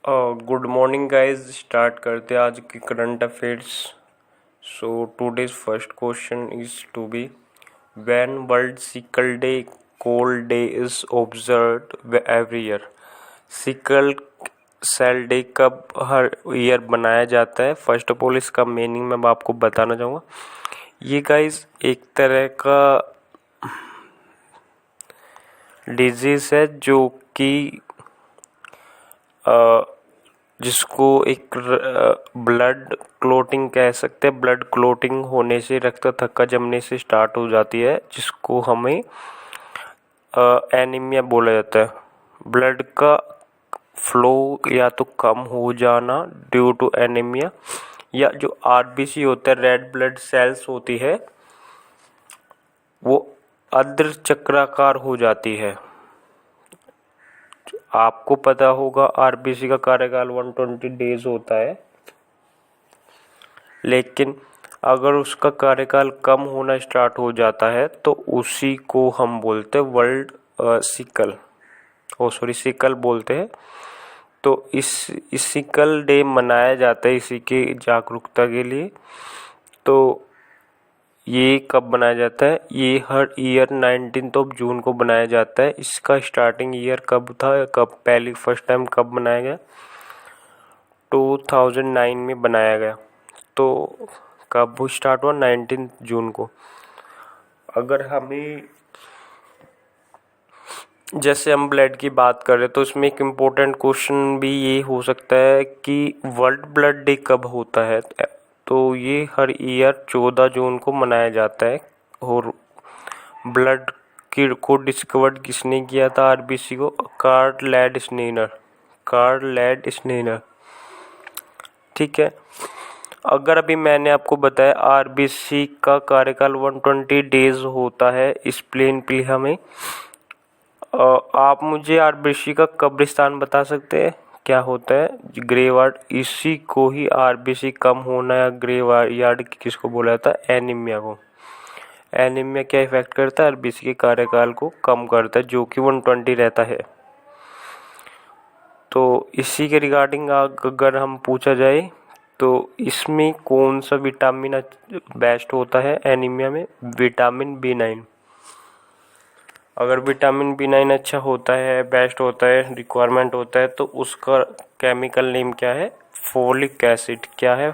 Good morning guys. Start करते हैं आज की current affairs. So today's first question is to be when world sickle day cold day is observed every year. Sickle cell day कब हर year बनाया जाता है? फर्स्ट ऑफ ऑल इसका मीनिंग मैं आपको बताना चाहूँगा। ये गाइस एक तरह का डिजीज है जो कि जिसको एक ब्लड क्लोटिंग कह सकते हैं। ब्लड क्लोटिंग होने से, रक्त थक्का जमने से स्टार्ट हो जाती है, जिसको हमें एनीमिया बोला जाता है। ब्लड का फ्लो या तो कम हो जाना ड्यू टू एनीमिया, या जो आरबीसी होता है, रेड ब्लड सेल्स होती है, वो अर्ध चक्राकार हो जाती है। आपको पता होगा आरबीसी का कार्यकाल 120 डेज होता है, लेकिन अगर उसका कार्यकाल कम होना स्टार्ट हो जाता है तो उसी को हम बोलते हैं वर्ल्ड सिकल बोलते हैं। तो इस सिकल डे मनाया जाता है इसी के जागरूकता के लिए। तो ये कब बनाया जाता है? ये हर ईयर 19 जून को बनाया जाता है। इसका स्टार्टिंग ईयर कब था, कब पहली फर्स्ट टाइम कब बनाया गया? 2009 में बनाया गया। तो कब वो स्टार्ट हुआ? 19 जून को। अगर हमें जैसे हम ब्लड की बात करें तो इसमें एक इम्पोर्टेंट क्वेश्चन भी ये हो सकता है कि वर्ल्ड ब्लड डे कब होता है? तो ये हर ईयर 14 जून को मनाया जाता है। और ब्लड को डिस्कवर किसने किया था आरबीसी को? कार्ल स्नेनर। ठीक है। अगर अभी मैंने आपको बताया आरबीसी का कार्यकाल 120 डेज होता है, एक्सप्लेन प्लीज हमें। आप मुझे आरबीसी का कब्रिस्तान बता सकते हैं क्या होता है? Graveyard. इसी को ही आरबीसी कम होना या ग्रेव यार्ड किसको बोला जाता है? एनीमिया को। एनीमिया क्या इफेक्ट करता है? आरबीसी के कार्यकाल को कम करता है, जो कि 120 रहता है। तो इसी के रिगार्डिंग अगर हम पूछा जाए तो इसमें कौन सा विटामिन बेस्ट होता है एनीमिया में? Vitamin B9। अगर विटामिन B9 अच्छा होता है, बेस्ट होता है, रिक्वायरमेंट होता है, तो उसका केमिकल नेम क्या है? Folic acid. क्या है?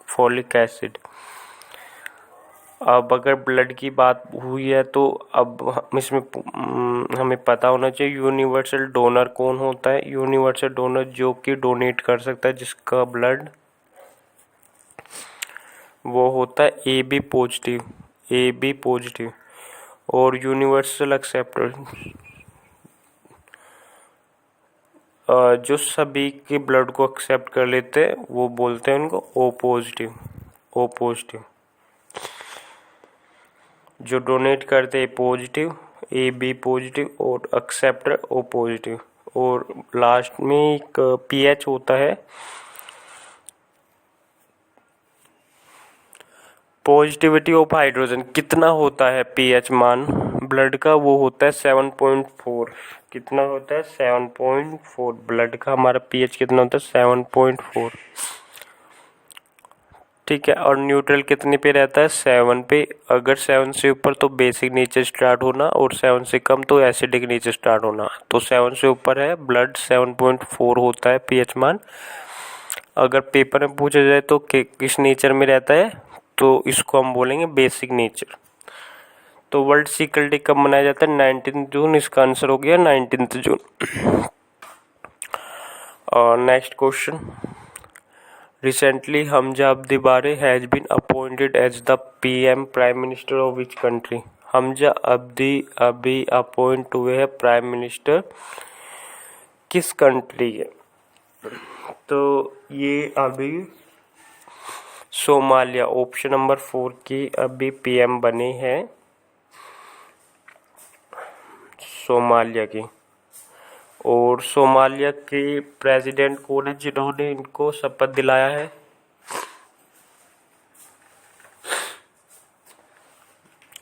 Folic acid. अब अगर ब्लड की बात हुई है तो अब हम इसमें हमें पता होना चाहिए यूनिवर्सल डोनर कौन होता है। यूनिवर्सल डोनर जो कि डोनेट कर सकता है जिसका ब्लड, वो होता है ए बी पॉजिटिव। और यूनिवर्सल एक्सेप्टर जो सभी के ब्लड को एक्सेप्ट कर लेते हैं, वो बोलते हैं उनको ओ पॉजिटिव। जो डोनेट करते हैं पॉजिटिव, ए बी पॉजिटिव, और एक्सेप्टर ओ पॉजिटिव। और लास्ट में एक पीएच होता है, पॉजिटिविटी ऑफ हाइड्रोजन। कितना होता है पीएच मान ब्लड का? वो होता है 7.4। कितना होता है? 7.4। ब्लड का हमारा पीएच कितना होता है? 7.4। ठीक है। और न्यूट्रल कितने पे रहता है? 7 पे। अगर 7 से ऊपर तो बेसिक नेचर स्टार्ट होना, और 7 से कम तो एसिडिक नेचर स्टार्ट होना। तो 7 से ऊपर है ब्लड, 7.4 होता है पीएच मान। अगर पेपर में पूछा जाए तो किस नेचर में रहता है, तो इसको हम बोलेंगे बेसिक नेचर। तो वर्ल्ड सिकल डे कब मनाया जाता है? 19 जून। इसका आंसर हो गया 19 जून। और next question. Recently, Hamza Abdi Bare has been appointed as the PM Prime Minister of which country? Hamza Abdi अभी अपॉइंट हुए हैं प्राइम मिनिस्टर किस कंट्री के? तो ये अभी सोमालिया, ऑप्शन नंबर 4 की अभी PM बने हैं सोमालिया की। और सोमालिया के प्रेसिडेंट कौन है जिन्होंने इनको शपथ दिलाया है?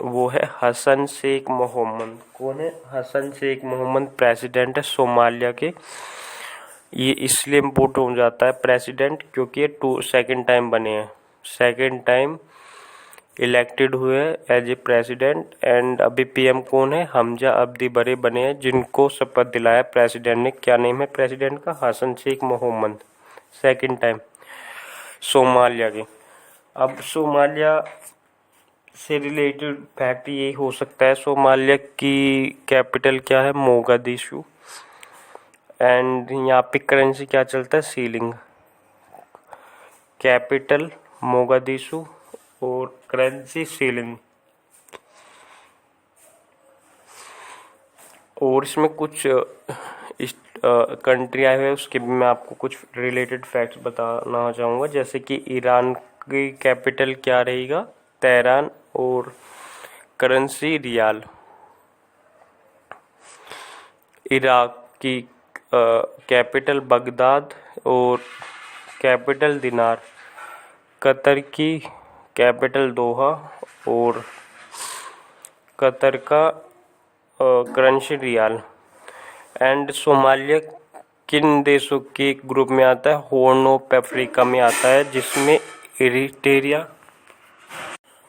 वो है हसन शेख मोहम्मद। कौन है? हसन शेख मोहम्मद प्रेसिडेंट है सोमालिया के। ये इसलिए इम्पोर्ट हो जाता है प्रेसिडेंट क्योंकि ये सेकंड टाइम बने हैं, सेकंड टाइम इलेक्टेड हुए एज ए प्रेसिडेंट। एंड अभी पीएम कौन है? हमजा अब्दी बरे बने हैं, जिनको शपथ दिलाया प्रेसिडेंट ने। क्या नेम है प्रेसिडेंट का? Hassan Sheikh Mohamud, second time Somalia के। अब सोमालिया से रिलेटेड फैक्ट ये हो सकता है, सोमालिया की कैपिटल क्या है? मोगादिशु। एंड यहाँ पे करेंसी क्या चलता है? सीलिंग। कैपिटल मोगादिशु और करेंसी सीलिंग। और इसमें कुछ इस कंट्री आए हुए हैं, उसके भी मैं आपको कुछ रिलेटेड फैक्ट्स बताना चाहूँगा। जैसे कि ईरान की कैपिटल क्या रहेगा? तेहरान। और करेंसी रियाल। इराक की कैपिटल बगदाद और कैपिटल दिनार। कतर की कैपिटल दोहा और कतर का करेंसी रियाल। एंड सोमालिया किन देशों के ग्रुप में आता है? हॉर्न ऑफ अफ्रीका में आता है, जिसमें इरिट्रिया।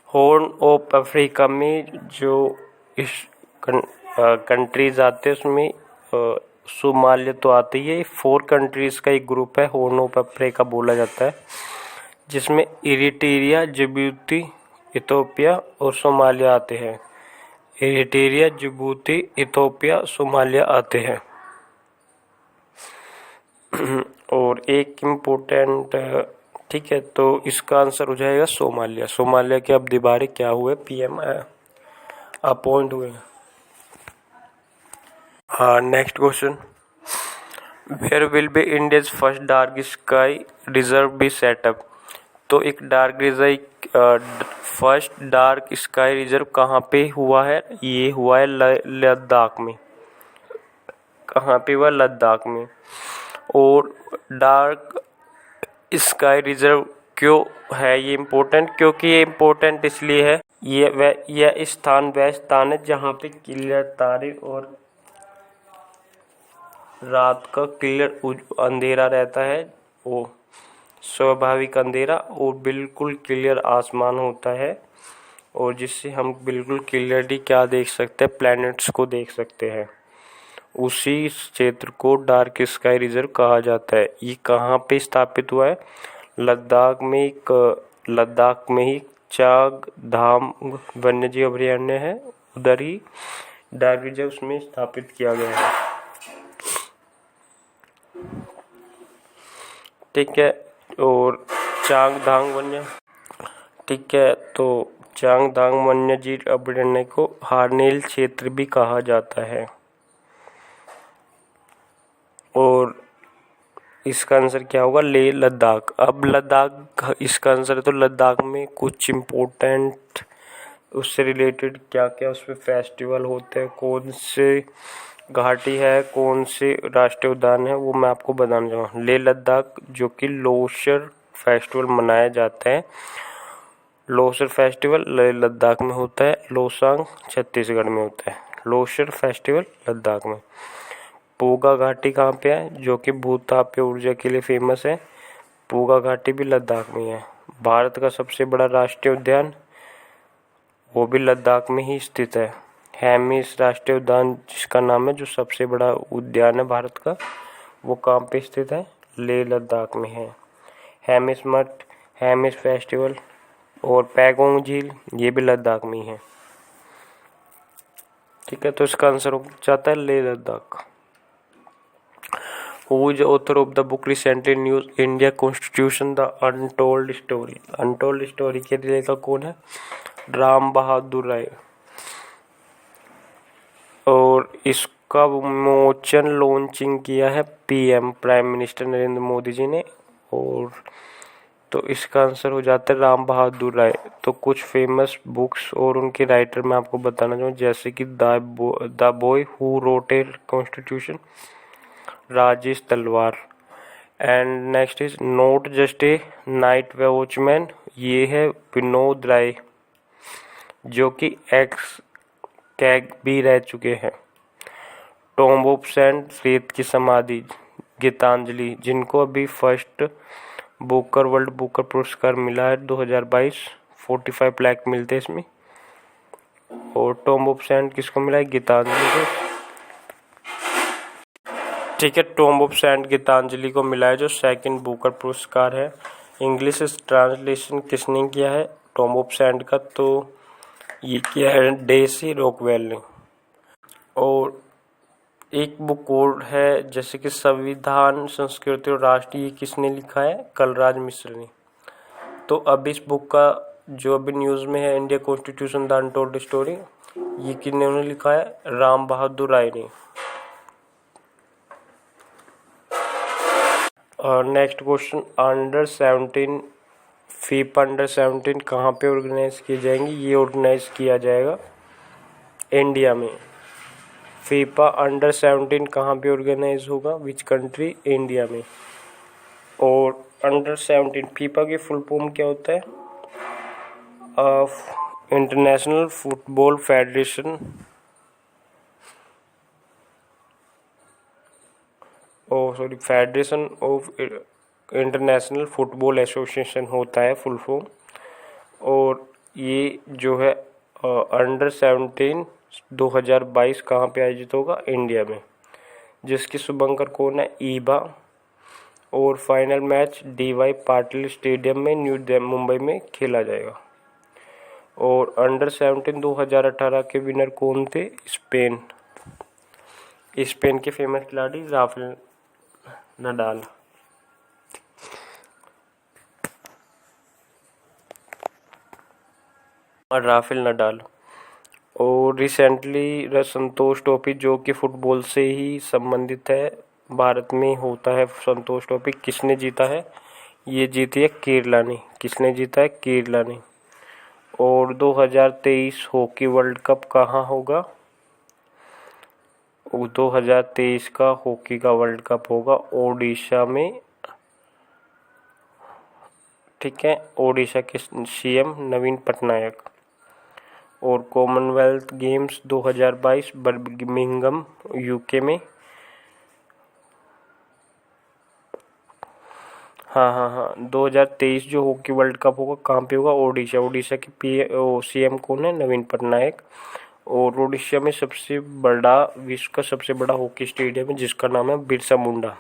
हॉर्न ऑफ अफ्रीका में जो इस कंट्रीज आते हैं उसमें सोमालिया तो आती है। 4 कंट्रीज का एक ग्रुप है, हॉर्न ऑफ अफ्रीका बोला जाता है, जिसमें इरिट्रिया, जिबूती, इथोपिया और सोमालिया आते हैं। इरिट्रिया, जिबूती, इथोपिया, सोमालिया आते हैं। और एक इम्पोर्टेंट, ठीक है, तो इसका आंसर हो जाएगा सोमालिया। सोमालिया के अब दोबारा क्या हुए? पीएम अपॉइंट हुए। हाँ, next question. Where will be India's first dark sky reserve be setup? तो एक फर्स्ट डार्क स्काई रिजर्व कहाँ पे हुआ है? ये हुआ है लद्दाख में। कहाँ पे हुआ? लद्दाख में। और डार्क स्काई रिजर्व क्यों है ये इम्पोर्टेंट? क्योंकि ये इम्पोर्टेंट इसलिए है, यह स्थान वह स्थान है जहाँ पे क्लियर तारे और रात का क्लियर अंधेरा रहता है, वो स्वाभाविक अंधेरा, और बिल्कुल क्लियर आसमान होता है, और जिससे हम बिल्कुल क्लियरली क्या देख सकते हैं? प्लैनेट्स को देख सकते हैं। उसी क्षेत्र को डार्क स्काई रिजर्व कहा जाता है। ये कहाँ पे स्थापित हुआ है? लद्दाख में ही चाग धाम वन्यजीव अभयारण्य है, उधर ही डार्क रिजर्व उसमें स्थापित किया गया है। ठीक है। और चांगधांग वन्य, ठीक है, तो चांगधांग वन्यजीव अभयारण्य को हार्नेल क्षेत्र भी कहा जाता है। और इसका आंसर क्या होगा? लेह लद्दाख। अब लद्दाख इसका आंसर है, तो लद्दाख में कुछ इम्पोर्टेंट उससे रिलेटेड क्या क्या उसमें फेस्टिवल होते हैं, कौन से घाटी है, कौन से राष्ट्रीय उद्यान है, वो मैं आपको बताना चाहूँगा। लेह लद्दाख जो कि लोसर फेस्टिवल मनाया जाता है। लोसर फेस्टिवल लेह लद्दाख में होता है, लोसांग छत्तीसगढ़ में होता है। लोसर फेस्टिवल लद्दाख में। पूगा घाटी कहाँ पे है? जो कि भूतापीय ऊर्जा के लिए फेमस है। पूगा घाटी भी लद्दाख में है। भारत का सबसे बड़ा राष्ट्रीय उद्यान वो भी लद्दाख में ही स्थित है। हेमिस राष्ट्रीय उद्यान जिसका नाम है, जो सबसे बड़ा उद्यान है भारत का, वो कहाँ पे स्थित है? लेह लद्दाख में है। हेमिस मठ, हेमिस फेस्टिवल और पैगोंग झील ये भी लद्दाख में ही है। ठीक है, तो इसका आंसर हो जाता है Leh Ladakh. Who is the author of the book recently news India Constitution the Untold Story? Untold Story के लेखक कौन है? राम बहादुर राय। और इसका विमोचन लॉन्चिंग किया है PM prime minister Narendra Modi ji ने। और तो इसका आंसर हो जाता है राम बहादुर राय। तो कुछ फेमस बुक्स और उनके राइटर मैं आपको बताना चाहूँ, जैसे कि the boy who wrote a constitution, Rajesh Talwar. And next is not just a night watchman, ये है विनोद राय, जो कि एक्स कैग भी रह चुके हैं। टॉम्ब ऑफ सैंड, रेत की समाधि, गीतांजलि, जिनको अभी फर्स्ट बुकर वर्ल्ड बुकर पुरस्कार मिला है 2022, 45 लाख मिलते हैं इसमें। और टॉम ऑफ सैंड किसको मिला है? गीतांजलि को। ठीक है, टॉम ऑफ सैंड गीतांजलि को मिला है, जो सेकंड बुकर पुरस्कार है। इंग्लिश ट्रांसलेशन किसने किया है टॉम ऑफ सैंड का? तो ये किया है डेसी रॉकवेल ने। और एक बुक और है जैसे कि संविधान, संस्कृति और राष्ट्र, ये किसने लिखा है? कलराज मिश्र ने। तो अब इस बुक का जो अभी न्यूज़ में है, India constitution the untold story, ये किन्होंने लिखा है? राम बहादुर राय ने। और next question, under-17 FIFA under-17 कहाँ पे ऑर्गेनाइज की जाएंगी? ये ऑर्गेनाइज किया जाएगा इंडिया में। फीफा अंडर-17 कहाँ पे ऑर्गेनाइज होगा? Which country? इंडिया में। और अंडर-17 फीफा की फुल फॉर्म क्या होता है? International football federation federation of international football association होता है फुल फॉर्म। और ये जो है अंडर-17 2022 कहाँ पे आयोजित होगा? इंडिया में, जिसकी शुभंकर कौन है? ईबा। और final match DY Patil stadium में मुंबई में खेला जाएगा। और अंडर-17 2018 के विनर कौन थे? स्पेन के फेमस खिलाड़ी राफेल नडाल। और रिसेंटली संतोष ट्रॉफी, जो कि फुटबॉल से ही संबंधित है, भारत में होता है संतोष ट्रॉफी, किसने जीता है? ये जीती है केरला ने। किसने जीता है? केरला ने। और 2023 हॉकी वर्ल्ड कप कहाँ होगा? 2023 का हॉकी का वर्ल्ड कप होगा ओडिशा में। ठीक है, ओडिशा के CM नवीन पटनायक। और कॉमनवेल्थ गेम्स 2022 बर्मिंघम UK में। हाँ 2023 जो हॉकी वर्ल्ड कप होगा कहाँ पे होगा? ओडिशा के CM कौन है? नवीन पटनायक। और ओडिशा में विश्व का सबसे बड़ा हॉकी स्टेडियम है, जिसका नाम है Birsa Munda.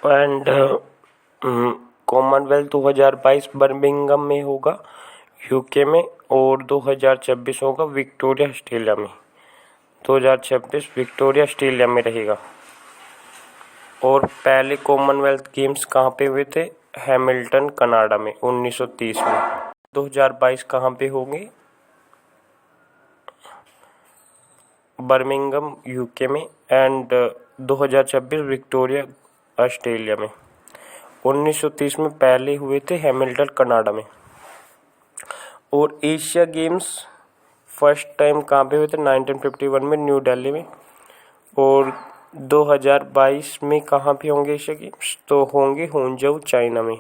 And Commonwealth 2022 Birmingham में होगा UK में। और 2026 होगा विक्टोरिया ऑस्ट्रेलिया में। 2026 विक्टोरिया ऑस्ट्रेलिया में रहेगा। और पहले कॉमनवेल्थ गेम्स कहाँ पे हुए थे? हैमिल्टन कनाडा में 1930 में। 2022 कहाँ पे होंगे? बर्मिंघम UK में। एंड 2026 विक्टोरिया ऑस्ट्रेलिया में। 1930 में पहले हुए थे हैमिल्टन कनाडा में। और एशिया गेम्स फर्स्ट टाइम कहाँ पे हुए थे? 1951 में न्यू दिल्ली में। और 2022 में कहाँ पे होंगे एशिया गेम्स? तो होंगे होंजऊ चाइना में।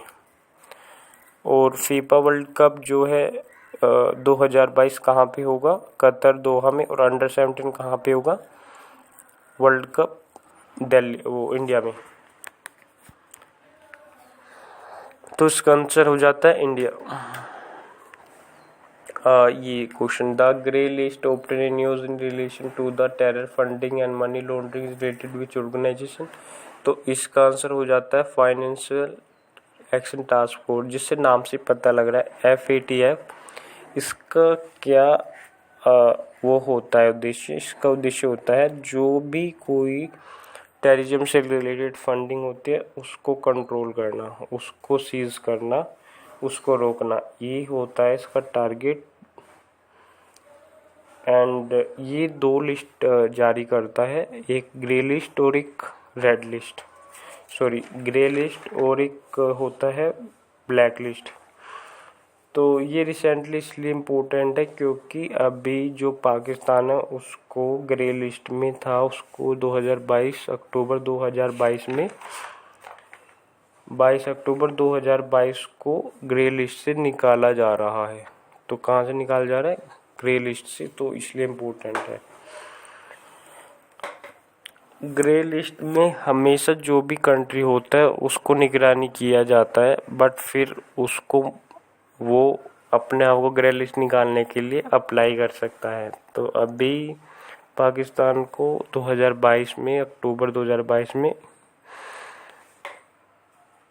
और फीफा वर्ल्ड कप जो है 2022 कहाँ पे होगा? कतर दोहा में। और अंडर-17 कहाँ पे होगा वर्ल्ड कप? इंडिया में। तो इसका आंसर हो जाता है इंडिया। ये question, the grey list obtain news in relation to the terror funding and money laundering is related which organization? तो इसका आंसर हो जाता है फाइनेंशियल एक्शन टास्क फोर्स, जिससे नाम से पता लग रहा है FATF। इसका क्या वो होता है उद्देश्य? इसका उद्देश्य होता है जो भी कोई टेररिज्म से रिलेटेड फंडिंग होती है उसको कंट्रोल करना, उसको सीज करना, उसको रोकना, ये होता है इसका टारगेट। एंड ये 2 लिस्ट जारी करता है, एक ग्रे लिस्ट और एक रेड लिस्ट। ग्रे लिस्ट और एक होता है ब्लैक लिस्ट। तो ये रिसेंटली इसलिए इम्पोर्टेंट है क्योंकि अभी जो पाकिस्तान है उसको ग्रे लिस्ट में था, उसको 2022 अक्टूबर 2022 में 22 अक्टूबर 2022 को ग्रे लिस्ट से निकाला जा रहा है। तो कहाँ से निकाला जा रहा है? ग्रे लिस्ट से। तो इसलिए इम्पोर्टेंट है। ग्रे लिस्ट में हमेशा जो भी कंट्री होता है उसको निगरानी किया जाता है, बट फिर उसको वो अपने आप को ग्रे लिस्ट निकालने के लिए अप्लाई कर सकता है। तो अभी पाकिस्तान को 2022 में, अक्टूबर 2022 में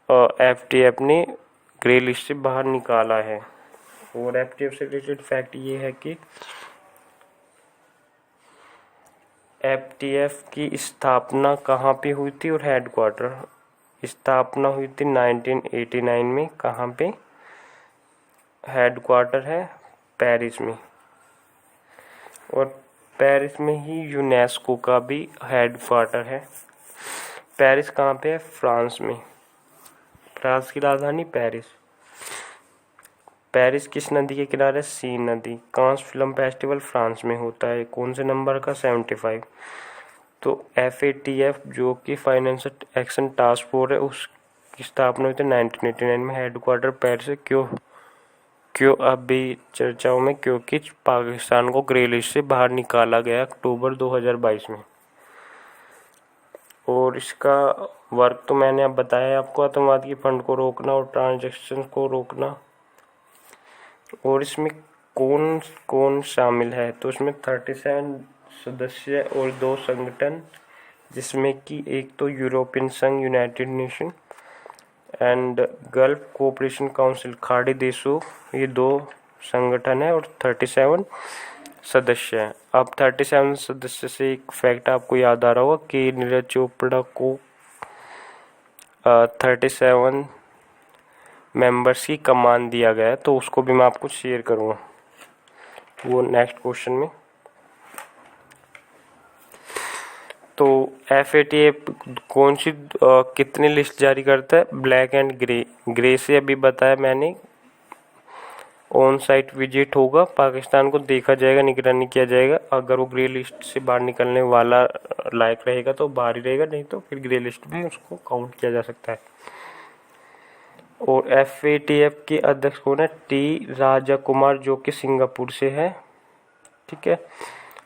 FATF ने ग्रे लिस्ट से बाहर निकाला है। और FATF से रिलेटेड फैक्ट ये है कि FATF की स्थापना कहाँ पे हुई थी और हेडक्वार्टर, स्थापना हुई थी 1989 में। कहाँ पे? हेडक्वार्टर है पेरिस में, और पेरिस में ही यूनेस्को का भी हेडक्वार्टर है। पेरिस कहाँ पे है? फ्रांस में। फ्रांस की राजधानी पेरिस। पेरिस किस नदी के किनारे? सीन नदी। कांस फिल्म फेस्टिवल फ्रांस में होता है। कौन से नंबर का? 75। तो FATF जो कि फाइनेंशियल एक्शन टास्क फोर्स है, उसकी स्थापना हुई थी 1989 में। हेडक्वार्टर पेरिस है। क्यों अभी चर्चाओं में? क्योंकि पाकिस्तान को ग्रे लिस्ट से बाहर निकाला गया अक्टूबर 2022 में। और इसका वर्क तो मैंने अब बताया आपको, आतंकवाद की फंड को रोकना और ट्रांजैक्शन को रोकना। और इसमें कौन कौन शामिल है? तो इसमें 37 सदस्य और 2 संगठन, जिसमें कि एक तो यूरोपियन संघ, United nation and gulf cooperation council, खाड़ी देशों, ये 2 संगठन है और 37 सदस्य हैं। अब 37 सदस्य से एक फैक्ट आपको याद आ रहा होगा कि नीरज चोपड़ा को 37 मेंबर्स की कमान दिया गया है, तो उसको भी मैं आपको शेयर करूँगा वो नेक्स्ट क्वेश्चन में। तो FATF कौन सी कितनी लिस्ट जारी करता है? ब्लैक एंड ग्रे से अभी बताया मैंने। ऑन साइट विजिट होगा, पाकिस्तान को देखा जाएगा, निगरानी किया जाएगा। अगर वो ग्रे लिस्ट से बाहर निकलने वाला लायक रहेगा तो बाहर ही रहेगा, नहीं तो फिर ग्रे लिस्ट में उसको काउंट किया जा सकता है। और FATF के अध्यक्ष कौन है? T राजा कुमार, जो कि सिंगापुर से है। ठीक है।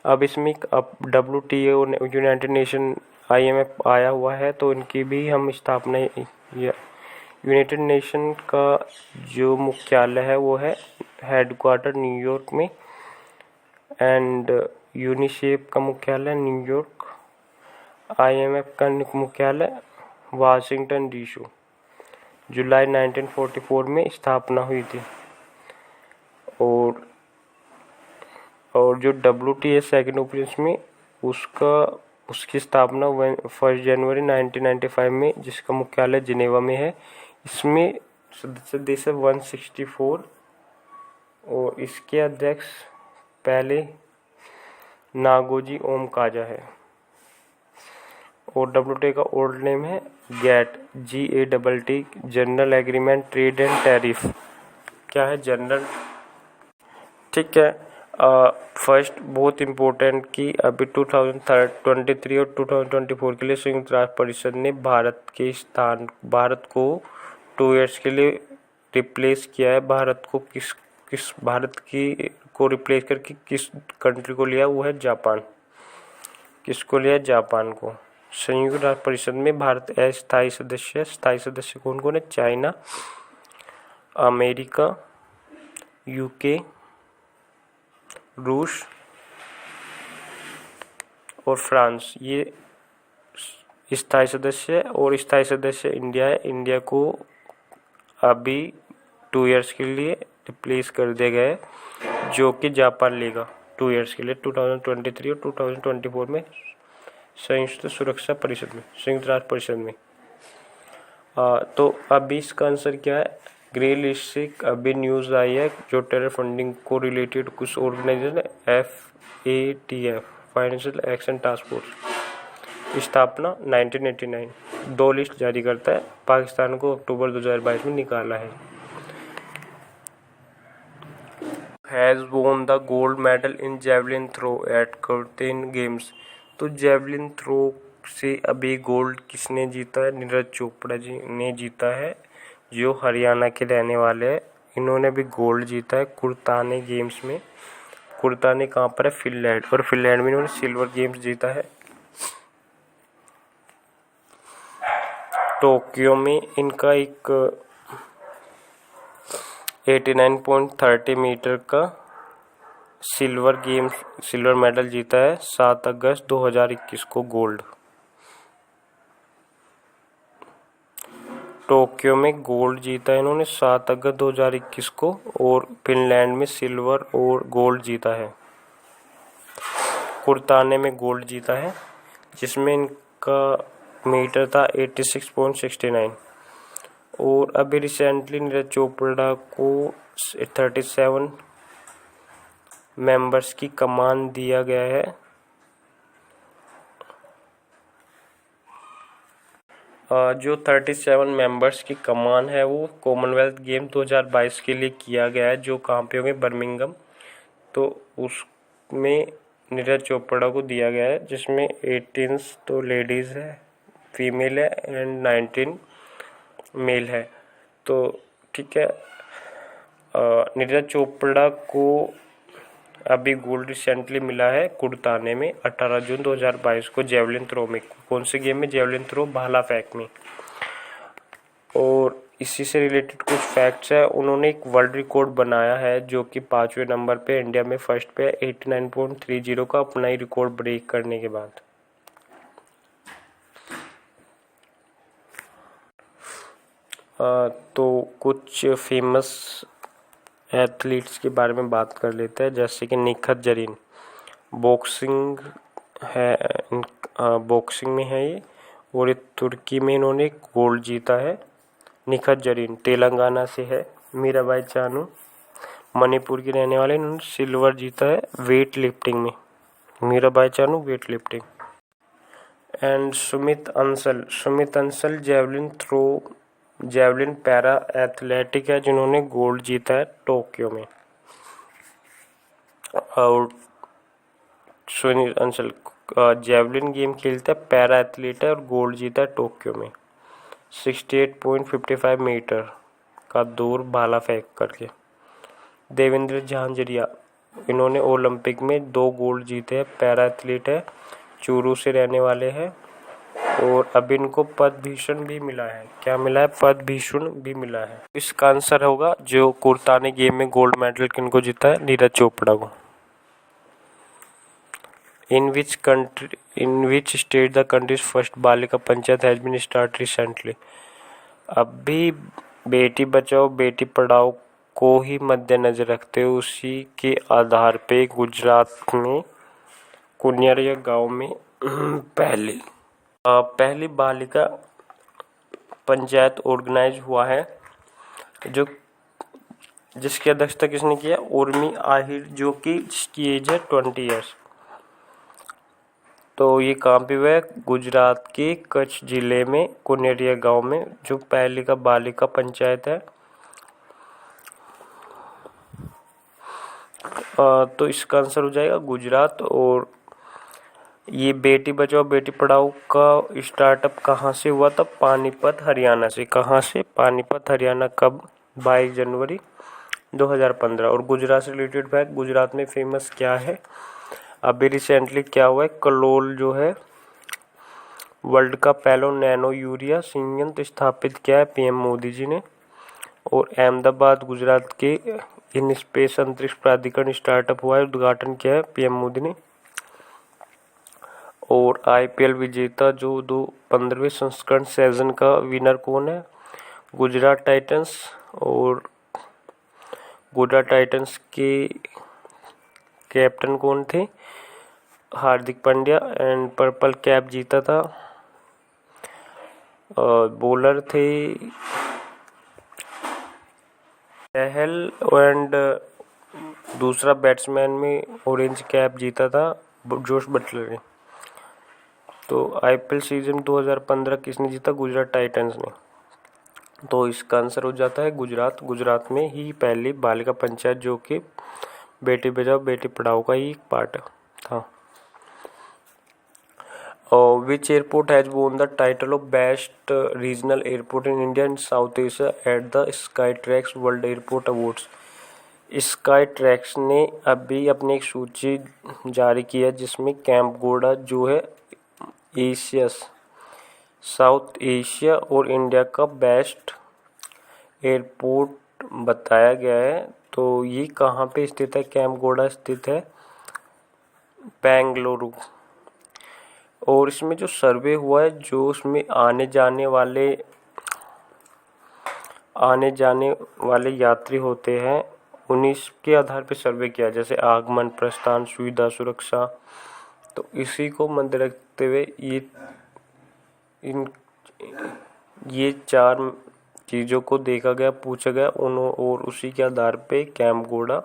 अब इसमें WTO यूनाइटेड नेशन IMF आया हुआ है, तो इनकी भी हम स्थापना, यूनाइटेड नेशन का जो मुख्यालय है वो है हेडक्वार्टर न्यूयॉर्क में, एंड यूनिसेफ का मुख्यालय न्यूयॉर्क, IMF का मुख्यालय वाशिंगटन DC। जुलाई 1944 में स्थापना हुई थी। और जो WTA सेकेंड ओपिनियन में उसकी स्थापना 1 जनवरी 1995 में, जिसका मुख्यालय जिनेवा में है। इसमें सदस्य देश है 164 और इसके अध्यक्ष पहले नागोजी ओम काजा है। और WTA का ओल्ड नेम है GATT, general agreement trade and tariff. क्या है? जनरल। ठीक है। फर्स्ट बहुत इम्पोर्टेंट कि अभी 2023 और 2024 के लिए संयुक्त राष्ट्र परिषद ने भारत को 2 इयर्स के लिए रिप्लेस किया है। भारत को रिप्लेस करके किस कंट्री को लिया? वो है जापान। किसको लिया? जापान को। संयुक्त राष्ट्र परिषद में भारत अस्थायी सदस्य है। स्थायी सदस्य कौन कौन है? चाइना, अमेरिका, UK, रूस और फ्रांस, ये स्थायी सदस्य है। और स्थायी सदस्य इंडिया है। इंडिया को अभी 2 इयर्स के लिए रिप्लेस कर दिया गया है, जो कि जापान लेगा 2 इयर्स के लिए, 2023 और 2024 में संयुक्त राष्ट्र परिषद में। तो अभी इसका आंसर क्या है? ग्रे लिस्ट से अभी न्यूज़ आई है, जो टेरर फंडिंग को रिलेटेड कुछ ऑर्गेनाइजेशन है, FATF financial action task force, स्थापना 1989। 2 लिस्ट जारी करता है, पाकिस्तान को अक्टूबर 2022 में निकाला है। Has won the gold medal in javelin throw at curtain games. तो जेवलिन थ्रो से अभी गोल्ड किसने जीता है? नीरज चोपड़ा जी ने जीता है, जो हरियाणा के रहने वाले हैं। इन्होंने भी गोल्ड जीता है कुर्ताने गेम्स में। कुर्ताने कहाँ पर है? फिनलैंड। और फिनलैंड में इन्होंने सिल्वर गेम्स जीता है। टोक्यो में इनका एक 89.30 मीटर का सिल्वर मेडल जीता है 7 अगस्त 2021 को गोल्ड। टोक्यो में गोल्ड जीता है इन्होंने 7 अगस्त 2021 को, और फिनलैंड में सिल्वर और गोल्ड जीता है। कुर्ताने में गोल्ड जीता है जिसमें इनका मीटर था 86.69। और अभी रिसेंटली नीरज चोपड़ा को 37 मेंबर्स की कमान दिया गया है। जो 37 मेंबर्स की कमान है वो कॉमनवेल्थ गेम 2022 के लिए किया गया है, जो कहाँ पे होंगे, बर्मिंघम। तो उसमें नीरज चोपड़ा को दिया गया है, जिसमें 18 तो लेडीज़ है, फीमेल है, एंड 19 मेल है। तो ठीक है, नीरज चोपड़ा को अभी गोल्ड रिसेंटली मिला है कुर्ताने में 18 जून 2022 को जेवलिन थ्रो में। कौन से गेम में? जेवलिन थ्रो, भाला फेंक में। और इसी से रिलेटेड कुछ फैक्ट्स है। उन्होंने एक वर्ल्ड रिकॉर्ड बनाया है जो कि 5वें नंबर पे इंडिया में फर्स्ट पे 89.30 का अपना ही रिकॉर्ड ब्रेक करने के बाद। तो कुछ फेमस एथलीट्स के बारे में बात कर लेते हैं, जैसे कि निखत जरीन बॉक्सिंग में है ये, और तुर्की में इन्होंने गोल्ड जीता है। निखत जरीन तेलंगाना से है। मीराबाई चानू मणिपुर की रहने वाले, इन्होंने सिल्वर जीता है वेट लिफ्टिंग में। Mirabai Chanu weight lifting. And Sumit Ansal javelin para athletic है, जिन्होंने गोल्ड जीता है टोक्यो में। और सुनील अंसल जेवलिन गेम खेलता है, पैरा एथलीट है, और गोल्ड जीता है टोक्यो में 68.55 मीटर का दूर भाला फेंक करके। देवेंद्र झांझरिया, इन्होंने ओलंपिक में 2 गोल्ड जीते हैं, पैरा एथलीट है, चूरू से रहने वाले हैं। और अब इनको पद्मभूषण भी मिला है। क्या मिला है? पद्मभूषण भी मिला है। इसका आंसर होगा जो कुर्ताने गेम में गोल्ड मेडल किनको जीता है? नीरज चोपड़ा को। In which state the country's first बालिका panchayat has been started recently? अभी बेटी बचाओ बेटी पढ़ाओ को ही मद्देनजर रखते हुए उसी के आधार पे गुजरात में कुनियारिया गांव में पहली बालिका पंचायत ऑर्गेनाइज हुआ है, जिसकी अध्यक्षता किसने किया? उर्मी आहिर, जो कि जिसकी एज है 20 ईयर्स। तो ये कहाँ पे हुआ है? गुजरात के कच्छ जिले में कुनेरिया गांव में, जो पहली का बालिका पंचायत है। तो इसका आंसर हो जाएगा गुजरात। और ये बेटी बचाओ बेटी पढ़ाओ का स्टार्टअप कहाँ से हुआ था? पानीपत हरियाणा से। कहाँ से? पानीपत हरियाणा। कब? 22 जनवरी 2015। और गुजरात से रिलेटेड फैक्ट, गुजरात में फेमस क्या है? अभी रिसेंटली क्या हुआ है? कलोल जो है वर्ल्ड का पहला नैनो यूरिया संयंत्र स्थापित किया है पीएम मोदी जी ने। और अहमदाबाद गुजरात के इन स्पेस अंतरिक्ष प्राधिकरण स्टार्टअप हुआ है, उद्घाटन किया है पीएम मोदी ने। और आईपीएल विजेता जो 15वें संस्करण सीजन का विनर कौन है? गुजरात टाइटंस। और गुजरात टाइटंस के कैप्टन कौन थे? Hardik Pandya. And purple cap जीता था। बॉलर थे चहल, एंड दूसरा बैट्समैन में ऑरेंज कैप जीता था जोश बटलर ने। तो आईपीएल सीजन 2015 किसने जीता? गुजरात टाइटंस ने। तो इसका आंसर हो जाता है गुजरात। गुजरात में ही पहली बालिका पंचायत, जो कि बेटी बचाओ बेटी पढ़ाओ का ही पार्ट था। Which airport has won the title of best regional airport in India and South Asia at the Skytrax World Airport Awards? Skytrax ने अभी अपनी एक सूची जारी की है, जिसमें कैंपगोड़ा जो है एशियस साउथ एशिया और इंडिया का बेस्ट एयरपोर्ट बताया गया है। तो ये कहाँ पे स्थित है? कैंपगोड़ा स्थित है, बेंगलुरु। और इसमें जो सर्वे हुआ है, जो उसमें आने जाने वाले यात्री होते हैं, उन्हीं के आधार पर सर्वे किया, जैसे आगमन, प्रस्थान, सुविधा, सुरक्षा। तो इसी को मध्य रखते हुए ये 4 चीज़ों को देखा गया, पूछा गया और उसी के आधार पे कैंपगोड़ा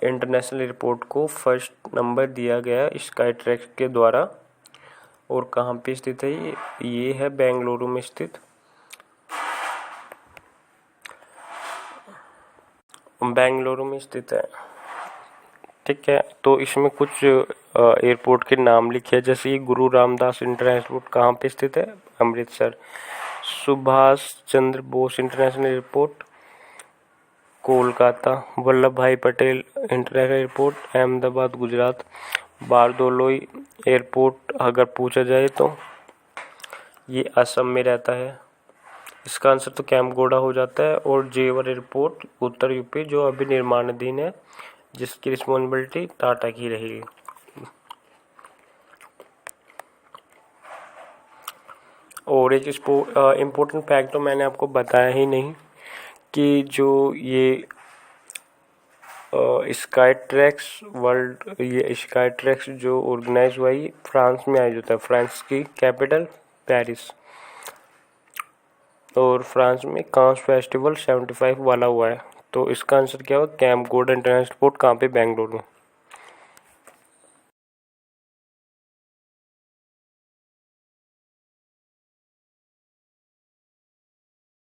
इंटरनेशनल एयरपोर्ट को फर्स्ट नंबर दिया गया स्काई ट्रैक्स के द्वारा। और कहाँ पे स्थित है ये है बेंगलुरु में स्थित। बेंगलुरु में स्थित है, ठीक है। तो इसमें कुछ एयरपोर्ट के नाम लिखे हैं, जैसे ये गुरु रामदास इंटरनेशनल एयरपोर्ट कहाँ पे स्थित है? अमृतसर। Subhash Chandra Bose international airport Kolkata. वल्लभ भाई Patel international airport Ahmedabad Gujarat. Bordoloi airport अगर पूछा जाए तो ये असम में रहता है। इसका आंसर तो कैंपगोड़ा हो जाता है। और जेवर एयरपोर्ट उत्तर यूपी, जो अभी निर्माणाधीन है, जिसकी रिस्पॉन्सिबिलिटी टाटा की रहेगी। और एक इम्पोर्टेंट फैक्ट तो मैंने आपको बताया ही नहीं कि जो ये स्काई ट्रैक्स जो ऑर्गेनाइज हुआ है फ्रांस में आयोजित है। फ्रांस की कैपिटल पेरिस। और फ्रांस में कांस फेस्टिवल 75 वाला हुआ है। तो इसका आंसर क्या होगा? कैंपगोड़ा इंटरनेशनल एयरपोर्ट कहाँ पे? बेंगलुरु।